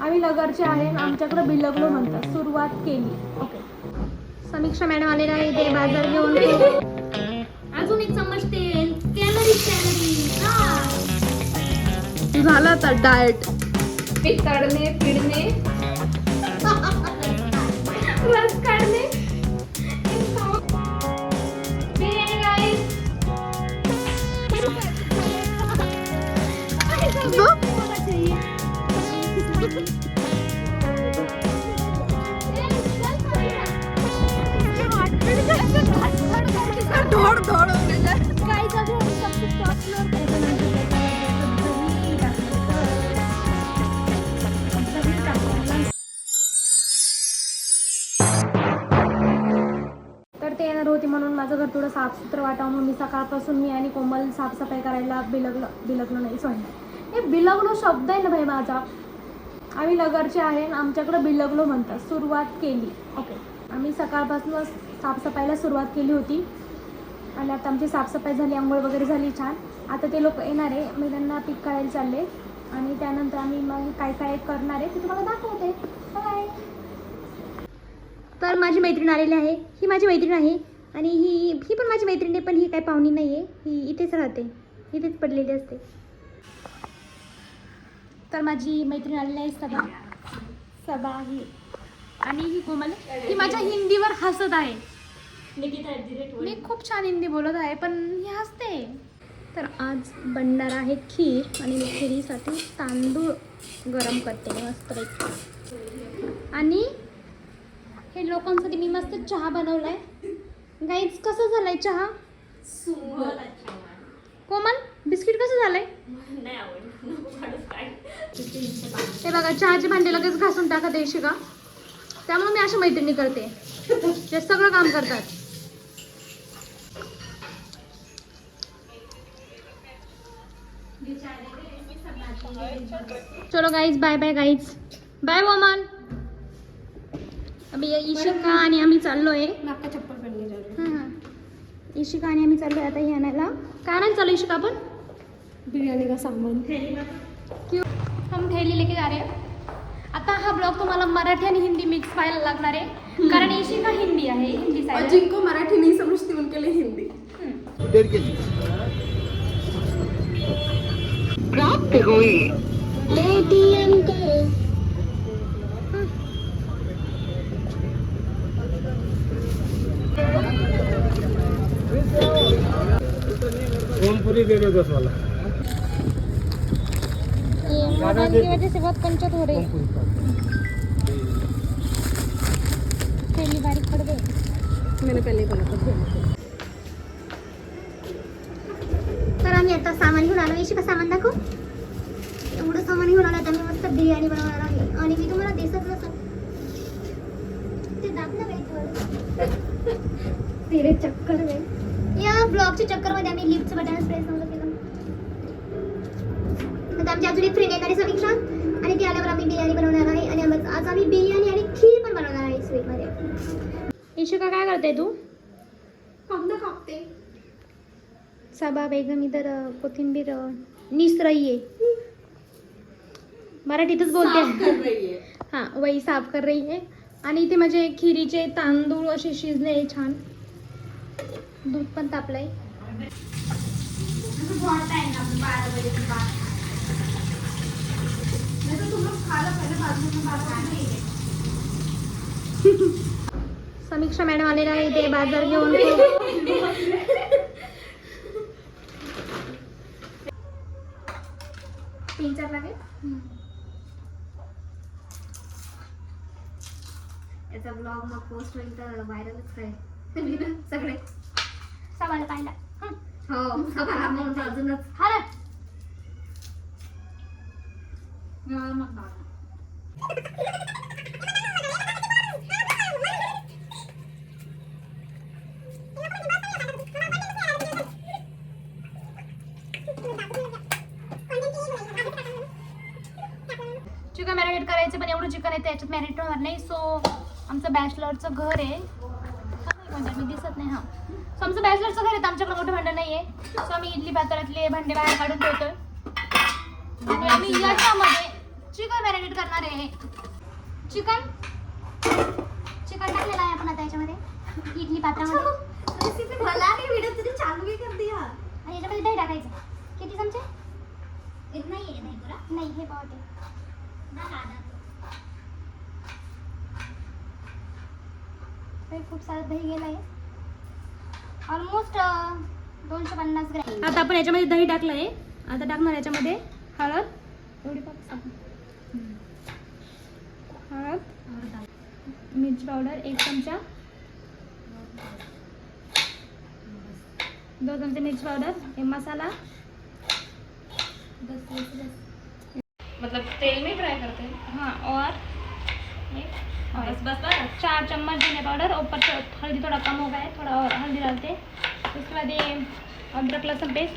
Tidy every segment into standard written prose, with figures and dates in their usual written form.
आम्ही लगरचे आहे, आमच्याकडे बिलगलो म्हणतात. सुरुवात केली. ओके. समीक्षा मॅडम आलेला आहे इथे बाजार घेऊन. अजून एक चम्मच तेल. कॅलरी झाला आता डाएट. पितळणे पिडणे रस काढणे. तर ते येणार होती म्हणून माझं घर थोडं साफसुथरं वाटावं म्हणून मी सकाळपासून मी आणि कोमल साफसफाई करायला बिलगलो नाही सॉरी हे बिलगलो शब्द आहे ना भाई माझा. आम्ही लगरचे आहे, आमच्याकडे बिलगलो म्हणतात. सुरुवात केली. ओके. आम्ही सकाळपासूनच साफसफाईला सुरुवात केली होती आणि आता आमची साफसफाई झाली, आंघोळ वगैरे झाली छान. आता ते लोक येणार आहे, मी त्यांना पीक काढायला चालले आणि त्यानंतर आम्ही मग काय काय करणार आहे ते तुम्हाला दाखवते. बाय. तर माझी मैत्रीण आलेली आहे. ही माझी मैत्रीण आहे आणि ही पण माझी मैत्रीण आहे, पण ही काय पाहुणी नाही आहे. ही इथेच राहते, इथेच पडलेली असते. तर माझी मैत्रीण आलेली आहे सबा ही आणि ही कोमल. ही माझ्या हिंदीवर हसत आहे. मी खूप छान हिंदी बोलत आहे पण ही हसते. तर आज भंडारा आहे खीर आणि मी खिरीसाठी तांदूळ गरम करते मस्त. आणि हे लोकांसाठी मी मस्त चहा बनवलाय. गाईज कसं झालाय चहा? कोमल बिस्किट कसं झालंय? हे बघा चहाचे भांडे लगेच घासून टाकत येशी का, त्यामुळे मी अशा मैत्रिणी करते जे सगळं काम करतात. चलो guys bye bye guys bye woman. अभी इशिका आणि आम्ही चाललोय. चप्पल पहनली. इशिका आणि आम्ही चाललोय आता हे आणायला. काय आणायला चालू इशिका आपण? बिर्याणी का सामान. क्यों हम थैली लेके जा रहे हैं. आता हा ब्लॉग तुम्हाला मराठी आणि हिंदी मिक्स व्हायला लागणार आहे कारण इशिका हिंदी आहे. हिंदी साइड जिनको मराठी नहीं समझती उनके लिए हिंदी. प्राप्त हुई एटीएम करो. पूरी दे दो 10 वाला. ये मोबाइल की वजह से बहुत पंचर हो रही है. थैली बारीक पड़ गई. मैंने पहले बोला था. तर आम्ही आता सामान घेऊन आलो. इशिका सामान दाखव. एवढं सामान घेऊन आलं. आता मी मस्त बिर्याणी बनवणार आहे आणि मी तुम्हाला दिसत नसतं ते दाखव ना तेरे चक्कर में. या ब्लॉगच्या चक्करमध्ये आम्ही लिफ्टचं बटन प्रेस नव्हतं केलं. आता आमची अजून एक फ्रेंड येणार आहे समीक्षा आणि ती आल्यावर आम्ही बिर्याणी बनवणार आहे आणि आज आम्ही बिर्याणी आणि खीर पण बनवणार आहे स्वीटमध्ये. इशिका काय करते तू? कांदा कापते. सबा बेगम इधर कोथिंबीर निस रही है. मराठीतच बोलते. हां वही साफ कर रही है. आणि इथे माझे खिरीचे तांदूळ असे शिजले छान. दूध पण तापलंय. समीक्षा मॅडम आलेला आहे इथे बाजार घेऊन. तीन चार लागेल. याचा ब्लॉग मग पोस्ट होईल तर व्हायरलच राहील सगळे. सवाल पाहिला हो सवाल म्हणून अजूनच हा चिकन मॅरिनेट करायचं पण एवढं चिकन आहे त्याच्यात मॅरिनेट होणार नाही. सो आमचं बॅचलरचं घर आहे म्हणजे मी दिसत नाही. हां सो आमचं बॅचलरचं घर आहे तर आमच्याकडे मोठं भांडं नाही आहे. सो आम्ही इडली पातळातले भांडे बाहेर काढून ठेवतोय आणि आम्ही याच्यामध्ये चिकन मॅरिनेट करणार आहे. चिकन टाकलेलं आहे आपण आता याच्यामध्ये इडली पात्रामध्ये. मला नाही व्हिडिओ तुझी चालू ही कर दिया. आणि याच्यामध्ये दही टाकायचं. किती चमचे? नाही तुला नाही हे पावते. खूप सारं दही गेलं आहे. Almost 250 gram. आता आपण याच्यामध्ये दही टाकलं आहे. आता टाकणार याच्यामध्ये हळद. एवढी हळद, मिरची पावडर 1 चमचा, 2 चमचे मिरची पावडर, हे मसाला. मतलब तेल में फ्राई करते हैं. हाँ और बस 4 चम्मच धनिया पाउडर. ऊपर से हल्दी थोड़ा कम हो गया है, थोड़ा और हल्दी डालते हैं. उसके बाद ये अदरक लहसुन पेस्ट.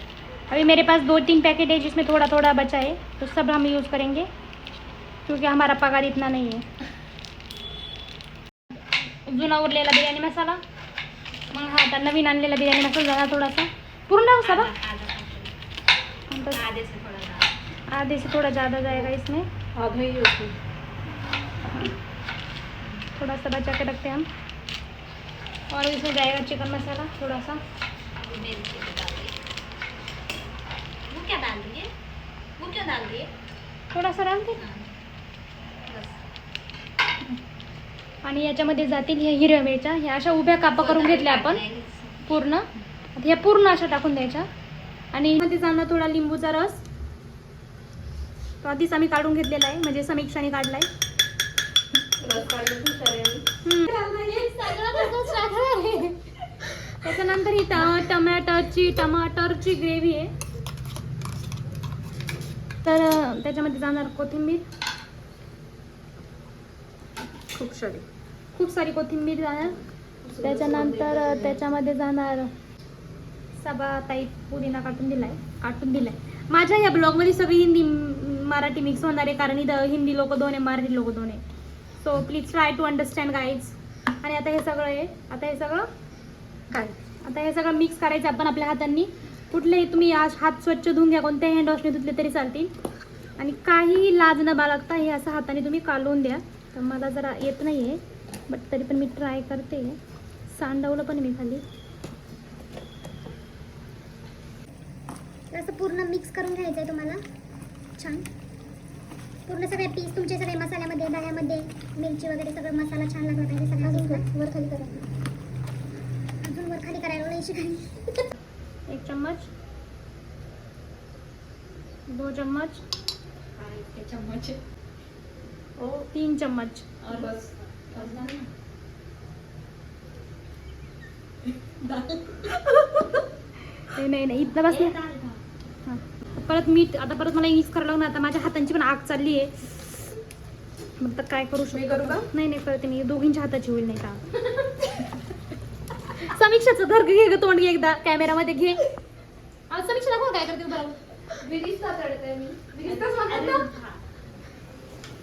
अभी मेरे पास 2-3 पैकेट है जिसमें थोड़ा थोड़ा बचा है, तो सब हम यूज़ करेंगे क्योंकि हमारा पगार इतना नहीं है. जुना उरलेला बिर्याणी मसाला. मग हा आता नवीन आणलेला बिर्याणी मसाला झाला थोडासा. पूर्ण उसा आधे से थोड़ा ज़्यादा जाएगा इसमें. आधा ही होती. थोड़ा सा बचा के रखते हैं हम. और इसमें जाएगा चिकन मसाला थोड़ा सा. वो क्या डाल दिए थोड़ा सा डालते. आणि याच्यामध्ये जातील हे हिरव्या मिरच्या. ह्या अशा उभ्या कापा करून घेतल्या आपण पूर्ण. आता ह्या पूर्ण अशा टाकून द्यायच्या. आणि मध्ये जाणार थोडा लिंबूचा रस. तो आधीच आम्ही काढून घेतलेला आहे, म्हणजे समीक्षाने काढलाय. त्याच्यानंतर ही टमाटरची ग्रेव्ही आहे. तर त्याच्यामध्ये जाणार कोथिंबीर. खूप सारी कोथिंबीर जाणार. त्याच्यानंतर त्याच्यामध्ये जाणार सबा टाईप पुदिना काटून दिलाय. माझ्या या ब्लॉगमध्ये सगळी हिंदी मराठी मिक्स होणार आहे, कारण इथं हिंदी लोक 2 आहे, मराठी लोक 2 आहे. So please try to understand guys. आणि आता हे सगळं मिक्स करायचं आपण आपल्या हातांनी. कुठलेही तुम्ही हात स्वच्छ धुवून घ्या, कोणत्याही हँड वॉशने धुतले तरी चालतील. आणि काही लाज न बाळगता हे असं हाताने तुम्ही कालवून द्या. तर मला जरा येत नाही आहे, बट तरी पण मी ट्राय करते. सांडवलं पण मी खाली. असं पूर्ण मिक्स करून घ्यायचं आहे तुम्हाला छान. पूर्ण सगळे पीस तुमचे सगळे मसाल्यामध्ये, दह्यामध्ये, मिरची वगैरे सगळं मसाला छान लागला पाहिजे सगळ्या. वर खाली करायचं. अजून वर खाली करायला नाही शिकायला. 1 चम्मच, 2 चम्मच, 3 चम्मच. नाही इथलं बस नाही. हां परत मीठ. आता परत मला मिक्स करावं लागणार. आता माझ्या हातांची पण आग चालली आहे. मग तर काय करू शकतो. नाही करते मी. दोघींच्या हाताची होईल नाही का. समीक्षाचं घर घे ग तोंड घे एकदा कॅमेरामध्ये घे. समीक्षा दाखव काय करते. बिरिस्ता तळते मी.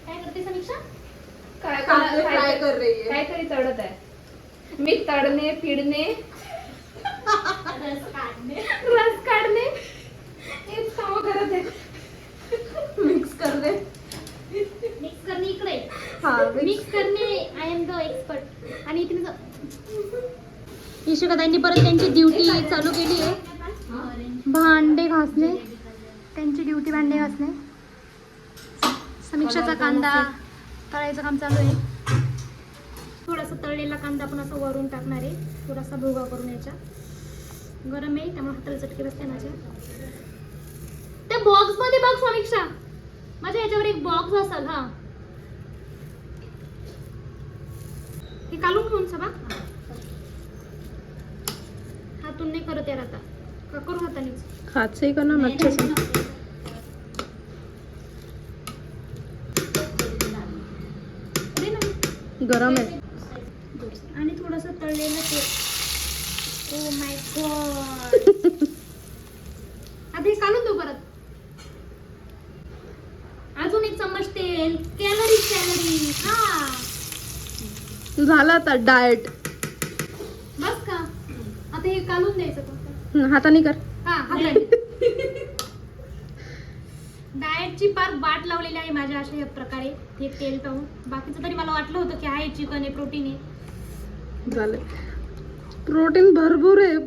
काय करते समीक्षा. काय कर रही है. काहीतरी तळत आहे. मी तळणे, फिरणे, रस काढणे हेच काम करत आहे. मिक्स करणे. मिक्स करणे इकडे. हा मिक्स करणे आय एम द एक्सपर्ट. आणि इथे इशिकाताईंनी परत त्यांची ड्युटी चालू केली आहे. भांडे घासणे. त्यांची ड्युटी भांडे घासणे. समीक्षाचा कांदा तळायचं काम चालू आहे. थोडासा तळलेला कांदा आपण असं वरून टाकणार आहे. थोडासा भुगा करून याच्या. गरम आहे त्यामुळे हाताला चटके बसते माझ्या. त्या बॉक्स मध्ये बघ समीक्षा, माझ्या याच्यावर एक बॉक्स असेल. हा हे काढून घेऊन सबा. हातून नाही करत यार. आता का करू हातानेच. हाथ से ही करना ना अच्छे से. गरम है. आणि थोडंसं तळलेलं तेल. Oh my God. आता हे काढून देऊ परत. अजून 1 चम्मच तेल. कॅलरी. हा झाला आता डाएट. बस का. आता हे काढून द्यायचं फक्त. हाताने कर. हा हाताने. डाएटची फार वाट लावलेली आहे माझ्या अशा या प्रकारे हे तेल पाहून. बाकीचं तरी मला वाटलं होतं की आहे चिकन आहे, प्रोटीन आहे. झाले. प्रोटीन भरपूर है,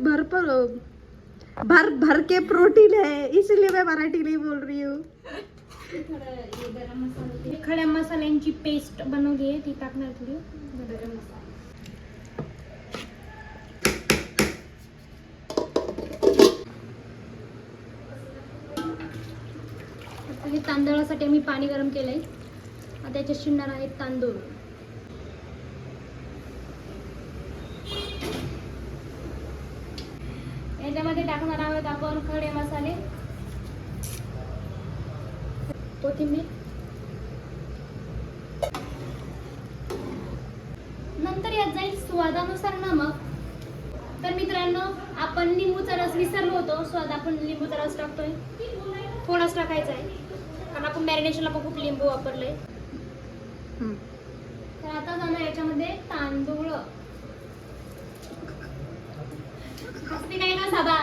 भर भर के प्रोटीन है, इसलिए मैं मराठी नहीं बोल रही हूँ. खड्या मसाल्यांची पेस्ट बनवली आहे ती टाकणार थोडी. गरम मसाला आता हे तांदळासाठी मी पाणी गरम केलंय. आता त्याच्यात शिजणार आहेत तांदूळ. याच्यामध्ये टाकणार आहोत आपण खडे मसाले, कोथिंबीर, नंतर यात जाईल स्वादानुसार नमक. तर मित्रांनो, आपण लिंबूचा रस विसरलो होतो, स्वाद आपण लिंबूचा रस टाकतोय, थोडाच टाकायचा आहे कारण आपण मॅरिनेशनला खूप लिंबू वापरलंय. तर आता जाणार याच्यामध्ये तांदूळ. हसते काय ना साबा.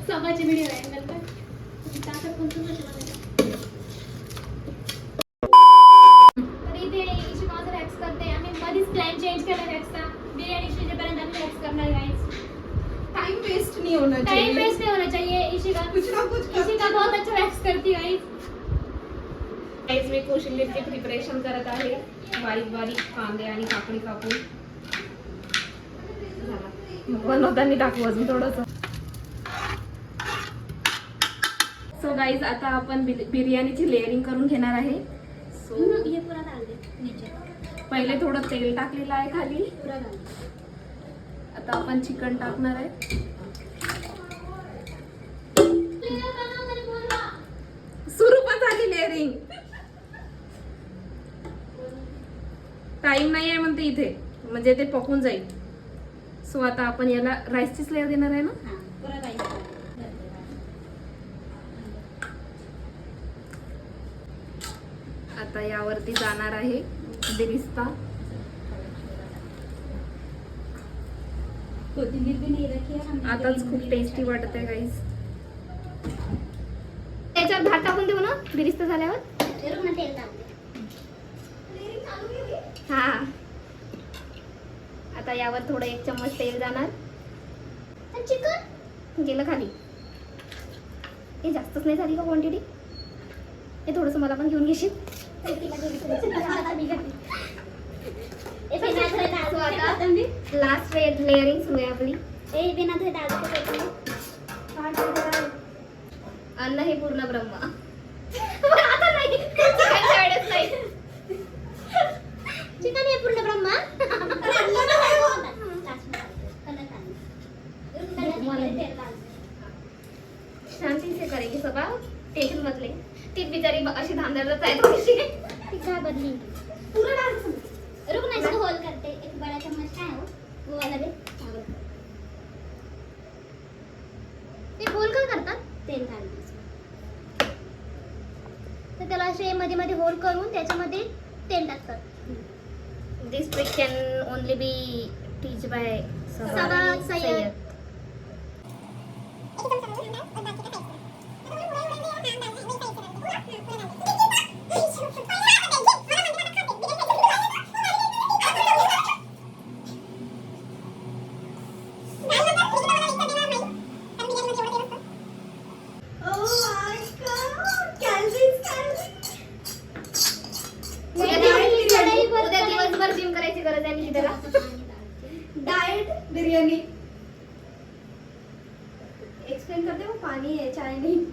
सभाची व्हिडिओ आहे नंतर. तर इथे इशू माझं वॅक्स करते. आम्ही मध्येच प्लॅन चेंज केला वॅक्सचा. बिर्याणी शिजेपर्यंत आम्ही वॅक्स करणार गाइस. टाइम वेस्ट नहीं होना टाइम वेस्ट नहीं होना चाहिए. इशिका बहुत अच्छा वैक्स करती है गाइस. मी कोशिंबीरचे प्रिपरेशन करत आहे. बारीक बारीक कांदे आणि काकडी कापून बनवताना टाकू अजून थोडंसं. सो गाईज आता आपण बिर्याणीची लेअरिंग करून घेणार आहे. सो ये पूरा डाल दे नीचे. पहिले थोडं तेल टाकलेलं आहे खाली. पूरा डाल. आता आपण चिकन टाकणार आहे. सुरू पण झाली लेअरिंग. टाइम नाही आहे म्हणते इथे, म्हणजे ते पकून जाईल. सो आता आपण याला राईसचीच लेअर देणार आहे ना. पूरा राईस. आता यावरती जाणार आहे बिरिस्ता. कोथिंबीर भी नहीं रखी है हमने. आताच खूप टेस्टी वाटत आहे गाईज. त्याच्यावर भात टाकून देऊ ना बिरिस्ता झाल्यावर. रुक ना, तेल डाल दे. हा, आता यावर थोडं 1 चम्मच तेल जाणार. चिकन गेलं खाली. हे जास्तच नाही झाली का क्वांटिटी? हे थोडंसं मला पण घेऊन घेशील. So आता लास्ट लेअरिंग सुरू आहे आपली. अन्न हे पूर्ण ब्रह्म. आता नाही, चिकनच्या वेळेस नाही. चिकन हे पूर्ण ब्रह्मा. शांति से करेगी सबा, टेंशन मत ले. ती बिचारी अशी धांदरच आहे थोडीशी. ती काय बदली पूरा डाल. रुक ना, इसको होल करते. एक बड़ा चम्मच का है वो वाला दे. ते होल का करतात? तेल डाल दे. तर त्याला असे मध्ये मध्ये होल करून त्याच्यामध्ये तेल टाकतात. This trick can only be teach by Saba Sayyed. उद्या दिवसभर जिम करायची गरज आहे मी त्याला. डाएट बिरयानी. एक्सप्लेन करते वो पानी है, चाय नहीं.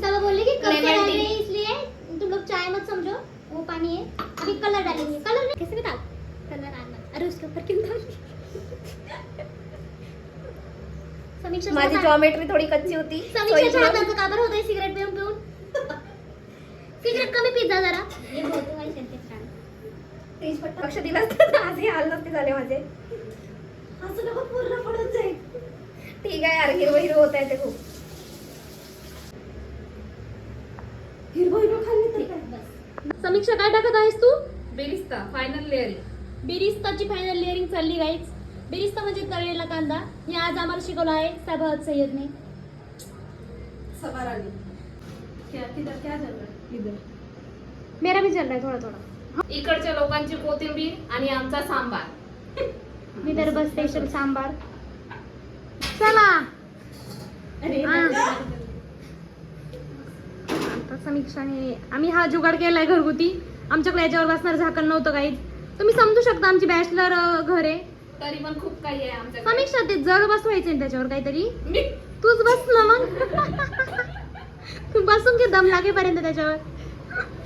सब बोले कि कलर Lemon डाल tea. रहे हैं इसलिए तुम लोग चाय मत समझो, वो पानी है. अभी कलर डालेंगे. कलर नहीं कैसे भी डाल. कलर आना. अरे उसके ऊपर क्यों डाल. समीक्षा माझी जॉमेट्री थोडी कच्ची होती. समीक्षाच्या हाताचं का बरं होतंय सिगरेट पिऊन पिऊन. सिगरेट कमी पिझ्झा जरा. हे होतं काय सेंटेन्स काढ. लक्ष दिलं असतं तर आजही हाल नसते झाले माझे. असं नको पूर्ण पडत जाईल. ठीक आहे यार, हिरवं हिरवं होत आहे ते खूप. हिरवं हिरवं खाल्ली तर काय? बस समीक्षा काय टाकत आहेस तू? बेरिस्ता फायनल लेअरिंग. बिरिस्ताची फायनल लेअरिंग चालली गाईज. बिरिस्ता म्हणजे तळलेला कांदा. हे आज आम्हाला शिकवलं आहे साबाद सय्यदने. सवाराने क्या किधर क्या चल रहा है? इधर मेरा भी चल रहा है थोडा थोडा. इकडच्या लोकांची कोथिंबीर आणि आमचा सांबार. विदर्भ स्पेशल सांबार. चला आता समीक्षाने आम्ही हा जुगाड केलाय घरगुती. आमच्याकडे याच्यावर बसणार झाकण नव्हतं काहीच. तुम्ही समजू शकता आमची बॅचलर घर आहे. तरी पण खूप काही आहे आमच्याकडे. समीक्षा ते जड बसवायचं आहे त्याच्यावर काहीतरी. मी तूच बस ना मग. तू बसून घे दम लागेपर्यंत त्याच्यावर.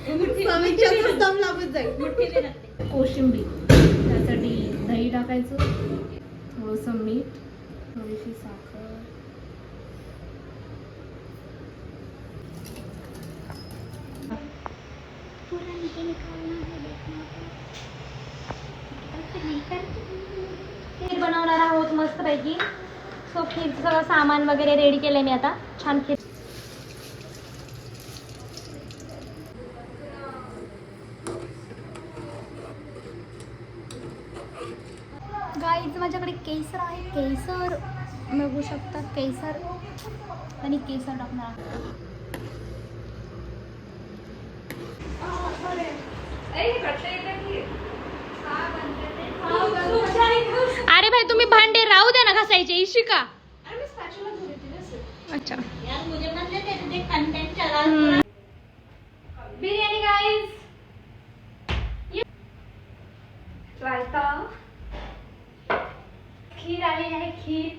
समीक्षाचाच दम लागून जाईल. कोशिंबीर त्यासाठी दही टाकायचं, थोडंसं मीठ, थोडीशी साखर. खीर बनवणार आहोत मस्तपैकी. सो खीरचं सगळं सामान वगैरे रेडी केलंय मी आता. छान खीर. गाईज माझ्याकडे केसर आहे. केसर बघू शकता. केसर आणि केसर टाकणार. अरे भाई तुम्ही भांडे राहू द्या ना घासायचे. इशिका अच्छा बिर्याणी गाईज. रायता, खीर आलेली आहे. खीर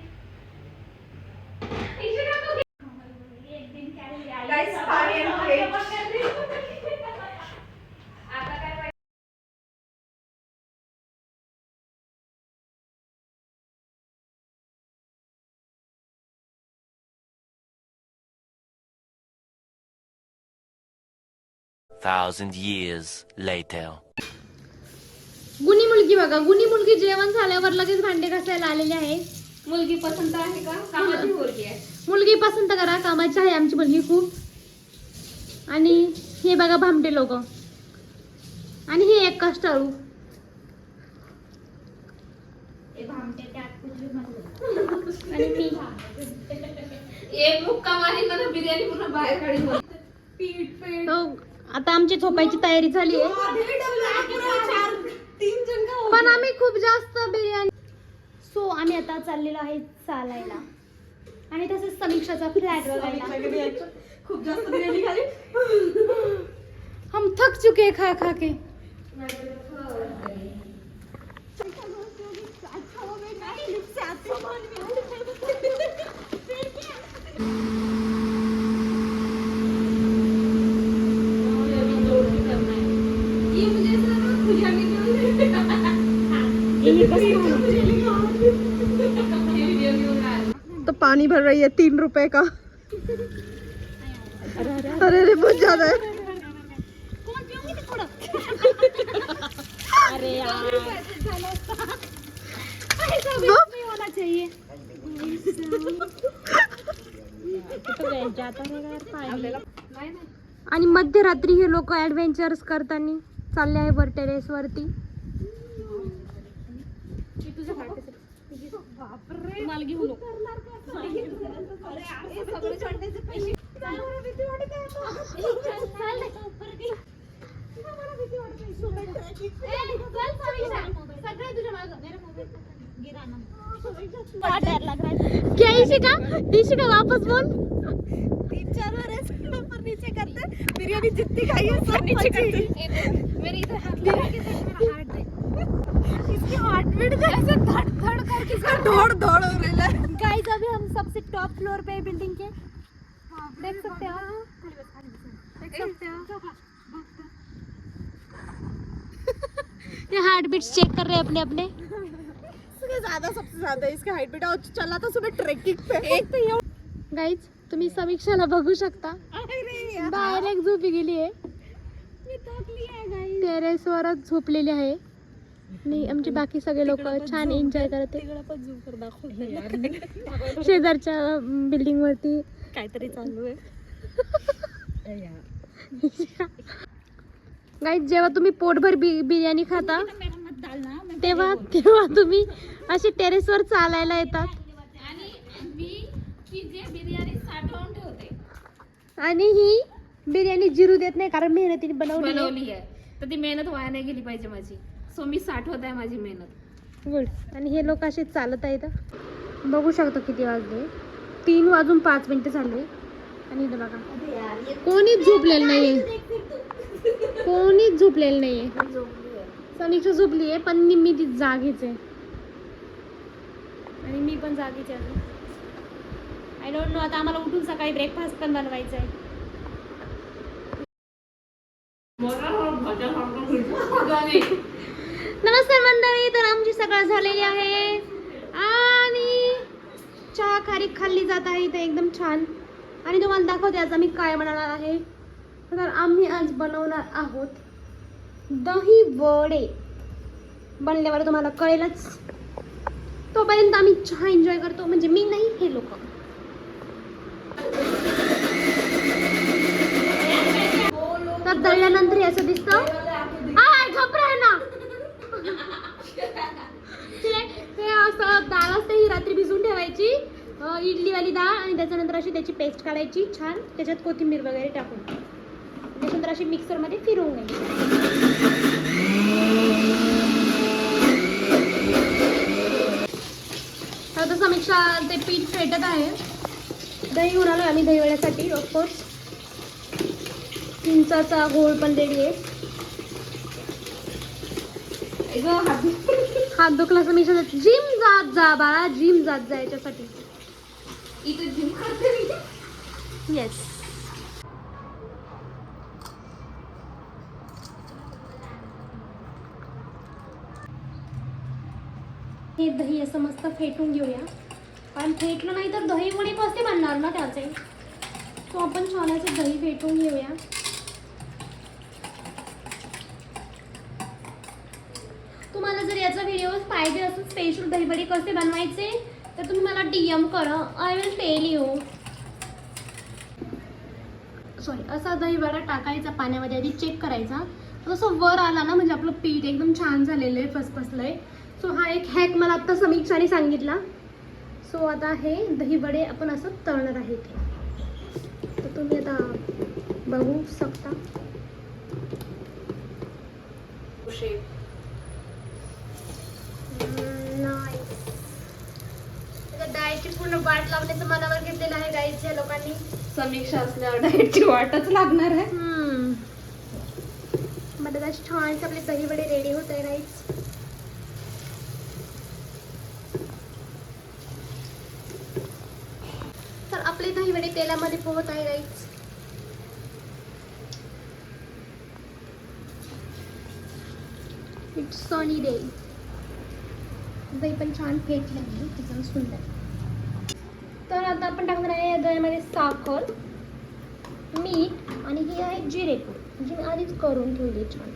Thousand years later. गुणी मुलगी बघा. गुणी मुलगी जेवण झाल्यावर लगेच भांडे घासायला आलेली आहे. मुलगी पसंत आहे का? कामाची मुलगी आहे. मुलगी पसंत करा. कामाची आहे आमची मुलगी खूप. आणि हे बघा भामटे लोक. आणि हे एक कष्टाळू. आणि मी एक मुक्का मारी मला बिर्याणी पूर्ण बाहेर काढी. हो, आता आमची झोपायची तयारी झाली आहे. पण आम्ही खूप जास्त बिर्याणी. सो आम्ही आता चाललेलो आहे चालायला. आणि तसंच समीक्षाचा फ्लॅट बघायला. खूप जास्त बिर्याणी खाली. हम थक चुके हैं खा खा के. तो पानी भर रही है 3 रुपए का. अरे अरे बहुत ज्यादा है. अरे यार ऐसा वेस्ट नहीं होना चाहिए. आणि मध्यरात्री हे लोक ऍडव्हेंचर्स करताना चालले आहे वर टेरेस वरती. क्या इशिका? इशिका वापस बोल. 3-4 बार ऊपर नीचे करते. बिरयानी जितनी खाई है सब नीचे करते. मेरे इधर हाथ लगा के देख, मेरा हार्ट देख. इसकी हार्ट बीट ऐसे धड़ धड़ करके दौड़ दौड़ हो रही है. गाइस अभी हम सबसे टॉप फ्लोर पे बिल्डिंग के. देख सकते हो. देख सकते हो. ये हार्ट बीट्स चेक कर रहे हैं अपने अपने. सबसे ज्यादा इसका हाइट बेटा चला था सुबह ट्रेकिंग पे. एक तो गाइज तुम्ही समीक्षाला बघू शकता. डायरेक्ट झोपी गेली आहे. टेरेस वरच झोपलेली आहे. आणि आमचे बाकी सगळे लोक छान एन्जॉय करत आहे. शेजारच्या बिल्डिंग वरती काहीतरी चालू आहे. गाईज जेव्हा तुम्ही पोटभर बिर्याणी खाता तेव्हा तेव्हा तुम्ही अशी टेरेसवर चालायला येतात आणि मी ती जे बिर्याणी साठवून ठेवते आणि ही बिर्याणी जिरू देत नाही कारण मेहनतीने बनवली आहे. बनवली आहे तर ती मेहनत वाया नाही गेली पाहिजे माझी. सो मी साठवत आहे माझी मेहनत. गुड. आणि हे लोक असे चालत आहेत. बघू शकतो किती वाजले. 3 वाजून 5 मिनिटं झाले. आणि इथं बघा कोणीच झोपलेलं नाहीये. कोणीच झोपलेलं नाहीये. समीक्षा झोपली आहे पण मी ती जागीच आहे आणि मी पण जागीच आहे. I don't know. आता आम्हाला उठून सकाळी ब्रेकफास्ट पण बनवायचा आहे. नमस्कार मंडळी. तर आमची सकाळ झालेली आहे आणि चहा खाल्ली जात आहे इथे एकदम छान. आणि तुम्हाला दाखवते आज आम्ही काय बनवणार आहे. तर आम्ही आज बनवणार आहोत दही वडे. बनल्यावर तुम्हाला कळेलच. तोपर्यंत आम्ही चहा एन्जॉय करतो. म्हणजे मी नाही, हे लोक. तर दळल्यानंतर हे असं दिसतं. घबराय ना. हे असं डाळ असते ही रात्री भिजवून ठेवायची, इडलीवाली डाळ. आणि त्याच्यानंतर अशी त्याची पेस्ट काढायची छान, त्याच्यात कोथिंबीर वगैरे टाकून त्याच्यानंतर अशी मिक्सरमध्ये फिरवून घ्यायची. आता समीक्षा ते पीठ फेटत आहे. दही घेऊन आलो आम्ही दहीवड्यासाठी. ऑफकोर्स चिंचाचा घोळ पण रेडी आहे. हात दुखला समीक्षा. जिम जात जा बाळा, जिम जात जा याच्यासाठी. इथे जिम करते मी. येस. हे दही असं मस्त फेटून घेऊया. कारण फेटलं नाही तर दही वडे कसे बनणार ना त्याचे. तो आपण छान असं दही फेटून घेऊया. तुम्हाला जर याचा व्हिडिओ पाहिजे असेल स्पेशल दहीवडे कसे बनवायचे तर तुम्ही मला DM करा. I will tell you. Sorry. असा दहीवडा टाकायचा पाण्यामध्ये, आधी चेक करायचा. जसं वर आला ना म्हणजे आपलं पीठ एकदम छान झालेलं आहे, फसफसलंय. सो हा एक हॅक मला आत्ता समीक्षाने सांगितला. सो आता हे दहीवडे आपण असं तळणार आहे ते. तर तुम्ही आता बघू शकता. डाएटची पूर्ण वाट लावण्याचं मनावर घेतलेलं आहे गाईच्या लोकांनी. समीक्षा असल्यावर डाएटची वाटच लागणार आहे. मला छान आपले दहीवडे रेडी होत आहे गाईज. तर आपले दहीवडे तेलामध्ये पोहत आहे गाईज. It's sunny day. दही पण छान फेटलं आहे, एकदम सुंदर. तर आता आपण टाकणार आहे या दह्यामध्ये साखर, मीठ आणि ही आहे जिरेपूड जी मी आधीच करून ठेवली छान.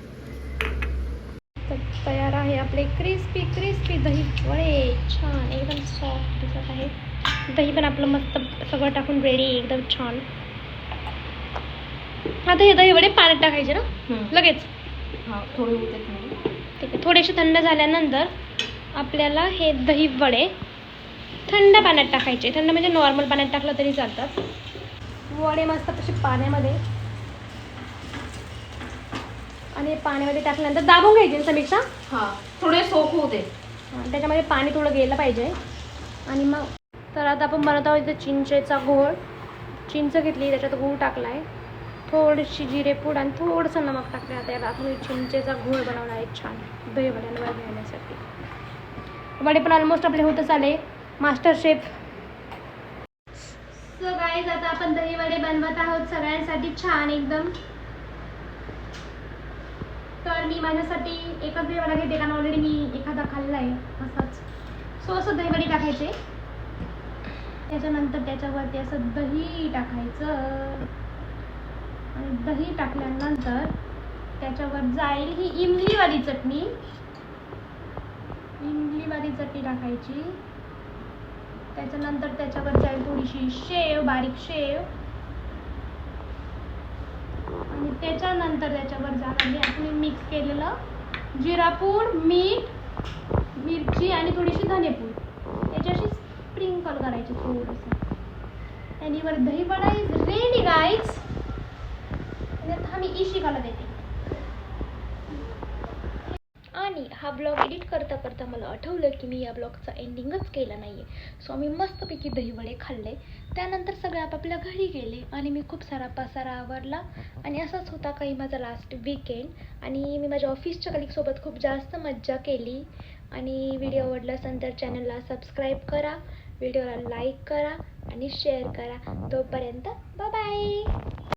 तर तयार आहे आपले क्रिस्पी क्रिस्पी दही वडे. छान एकदम सॉफ्ट दिसत आहे. दही पण आपलं मस्त सगळं टाकून रेडी एकदम छान. आता हे दही वडे पाण्यात टाकायचे ना लगेच. थोडे होते. ठीक आहे. थोडेसे थंड झाल्यानंतर आपल्याला हे दही वडे थंड पाण्यात टाकायचे. थंड म्हणजे नॉर्मल पाण्यात टाकलं तरी चालतात. वडे मस्त तसे पाण्यामध्ये आणि पाण्यामध्ये टाकल्यानंतर दाबून घ्यायचे ना समीक्षा. थोडे सोप होते. त्याच्यामध्ये पाणी थोडं गेलं पाहिजे. आणि मग तर आता आपण बनवत आहोत इथे चिंचेचा घोळ. चिंच घेतली, त्याच्यात गूळ टाकला आहे, थोडीशी जिरेपूड आणि थोडंसं नमक टाकलं. आता याला आपण चिंचेचा घोळ बनवणार आहे छान दही वड्यांवर घेण्यासाठी. वडे पण ऑलमोस्ट आपले होतच आले. Master chef. सो गाईज आता आपण दही वडे बनवत आहोत सगळ्यांसाठी छान एकदम. तर मी माझ्यासाठी एकच दही वडा घेते कारण ऑलरेडी मी एखादा खाल्ला आहे असाच. सो असं दही वडे टाकायचे. त्याच्यानंतर त्याच्यावरती असं दही टाकायचं आणि दही टाकल्यानंतर त्याच्यावर जाईल ही इमलीवाली चटणी. इमलीवाली चटणी टाकायची. त्याच्यानंतर त्याच्यावर जाईल थोडीशी शेव, बारीक शेव. आणि त्याच्यानंतर त्याच्यावर जाणार मी आपण मिक्स केलेलं जिरापूड, मीठ, मिरची आणि थोडीशी धनेपूड याच्याशी स्प्रिंकल करायची थोडंसं आणि वर दही वडा इज रेडी गाईज. आता मी इशिकाला देते. आणि हा ब्लॉग एडिट करता करता मला आठवलं की मी या ब्लॉगचा एंडिंगच केला नाही आहे. सो मी मस्तपैकी दहीवडे खाल्ले. त्यानंतर सगळे आपापल्या घरी गेले आणि मी खूप सारा पसारा आवरला. आणि असाच होता काही माझा लास्ट वीकेंड. आणि मी माझ्या ऑफिसच्या कलिगसोबत खूप जास्त मज्जा केली. आणि व्हिडिओ आवडला असेल तर चॅनलला सबस्क्राईब करा, व्हिडिओला लाईक करा आणि शेअर करा. तोपर्यंत बाय बाय.